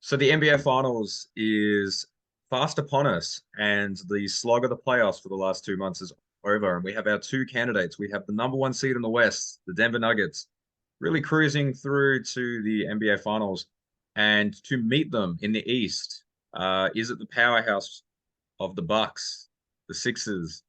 So the NBA Finals is fast upon us, and the slog of the playoffs for the last 2 months is over. And we have our two candidates. We have the number one seed in the West, the Denver Nuggets, really cruising through to the NBA Finals. And to meet them in the East, is it the powerhouse of the Bucks, the Sixers,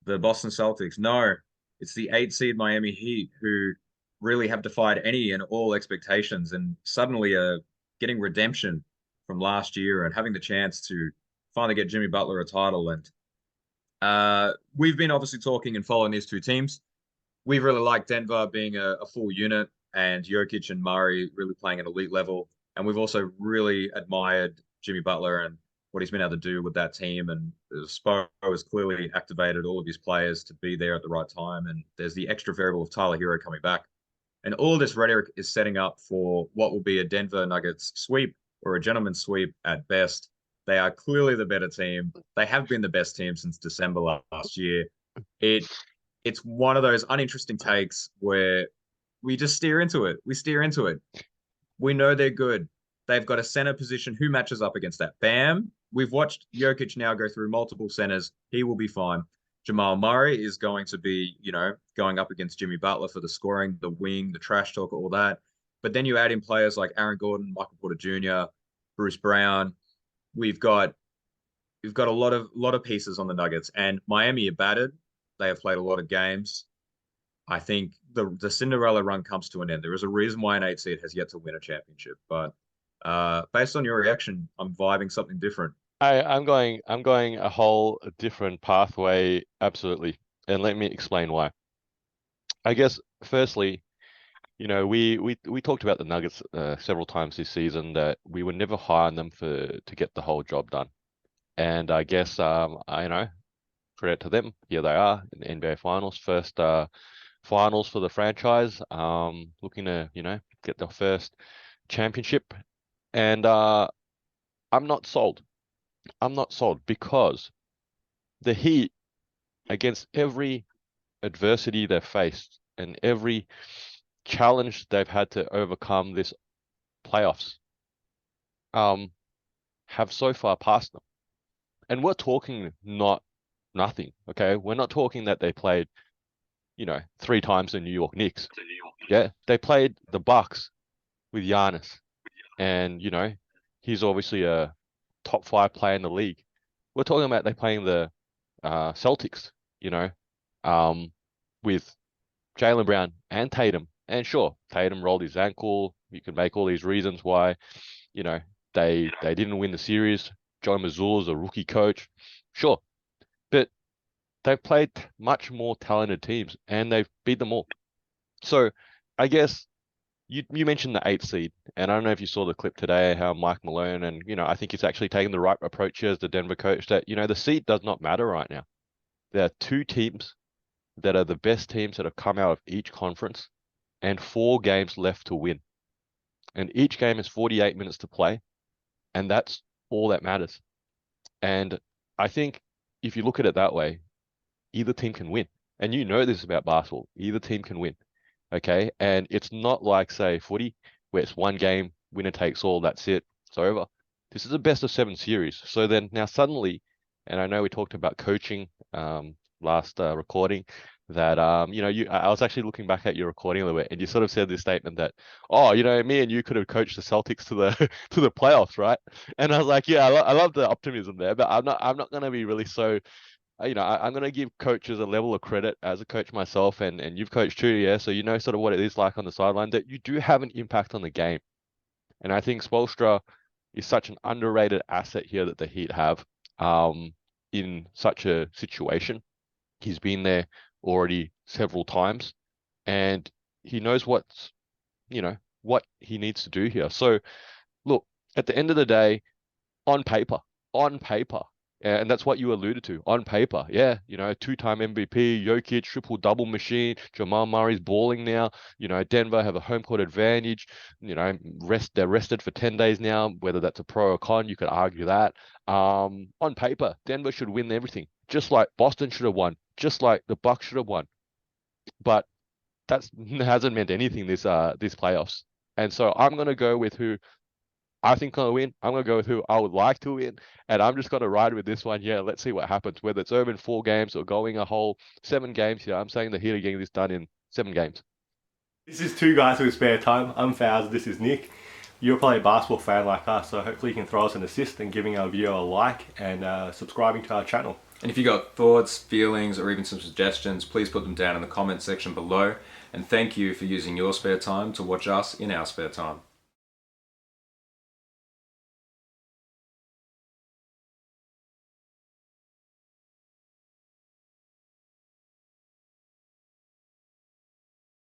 the Boston Celtics? No, it's the eight seed Miami Heat, who really have defied any and all expectations and suddenly are getting redemption from last year and having the chance to finally get Jimmy Butler a title. And we've been obviously talking and following these two teams. We really like Denver being a full unit and Jokic and Murray really playing at elite level. And we've also really admired Jimmy Butler and what he's been able to do with that team. And Spo has clearly activated all of his players to be there at the right time. And there's the extra variable of Tyler Hero coming back. And all this rhetoric is setting up for what will be a Denver Nuggets sweep or a gentleman's sweep at best. They are clearly the better team. They have been the best team since December last year. It it's one of those uninteresting takes where we just steer into it. We steer into it. We know they're good. They've got a center position. Who matches up against that? Bam. We've watched Jokic now go through multiple centers. He will be fine. Jamal Murray is going to be, going up against Jimmy Butler for the scoring, the wing, the trash talk, all that. But then you add in players like Aaron Gordon, Michael Porter Jr., Bruce Brown. We've got we've got a lot of pieces on the Nuggets, and Miami are battered. They have played a lot of games. I think the Cinderella run comes to an end. There is a reason why an eight seed has yet to win a championship, but based on your reaction, I'm vibing something different. I'm going a whole different pathway, absolutely. And let me explain why. I guess firstly, we talked about the Nuggets several times this season that we were never high on them to get the whole job done. And I guess credit to them. Here they are in the NBA Finals, first finals for the franchise. Looking to, get their first championship. And I'm not sold. I'm not sold because the Heat, against every adversity they've faced and every challenge they've had to overcome this playoffs, um, have so far passed them. And we're talking not nothing, okay? We're not talking that they played, three times the New York Knicks. Yeah, they played the Bucks with Giannis, and he's obviously a top five player in the league. We're talking about they playing the Celtics, you know, um, with Jaylen Brown and Tatum. And sure, Tatum rolled his ankle. You can make all these reasons why, you know, they didn't win the series. Joe Mazzulla's a rookie coach. Sure. But they've played much more talented teams and they've beat them all. So I guess you mentioned the eighth seed, and I don't know if you saw the clip today, how Mike Malone and I think he's actually taken the right approach here as the Denver coach that the seed does not matter right now. There are two teams that are the best teams that have come out of each conference, and four games left to win. And each game is 48 minutes to play, and that's all that matters. And I think if you look at it that way, either team can win. And you know this about basketball. Either team can win. Okay. And it's not like, say, footy, where it's one game, winner takes all, that's it, it's over. This is a best of seven series. So then now suddenly, and I know we talked about coaching last recording, that I was actually looking back at your recording a little bit, and you sort of said this statement that, oh, me and you could have coached the Celtics to the to the playoffs, right? And I was like, yeah, I love the optimism there, but I'm not going to be really so I'm going to give coaches a level of credit as a coach myself, and you've coached too, yeah. So you know sort of what it is like on the sideline, that you do have an impact on the game. And I think Spoelstra is such an underrated asset here that the Heat have in such a situation. He's been there already several times, and he knows what he needs to do here. So look, at the end of the day, on paper, on paper. And that's what you alluded to. On paper, yeah, two-time MVP, Jokic, triple-double machine, Jamal Murray's balling now. Denver have a home court advantage. They're rested for 10 days now. Whether that's a pro or con, you could argue that. On paper, Denver should win everything, just like Boston should have won, just like the Bucks should have won. But that hasn't meant anything this playoffs. And so I'm gonna go with who I think I'm gonna win. I'm gonna go with who I would like to win, and I'm just gonna ride with this one. Yeah, let's see what happens. Whether it's over in 4 games or going a whole 7 games. Yeah, I'm saying the Heat are getting this done in 7 games. This is Two Guys with Spare Time. I'm Fowles, this is Nick. You're probably a basketball fan like us, so hopefully you can throw us an assist and giving our video a like and subscribing to our channel. And if you got thoughts, feelings, or even some suggestions, please put them down in the comment section below. And thank you for using your spare time to watch us in our spare time.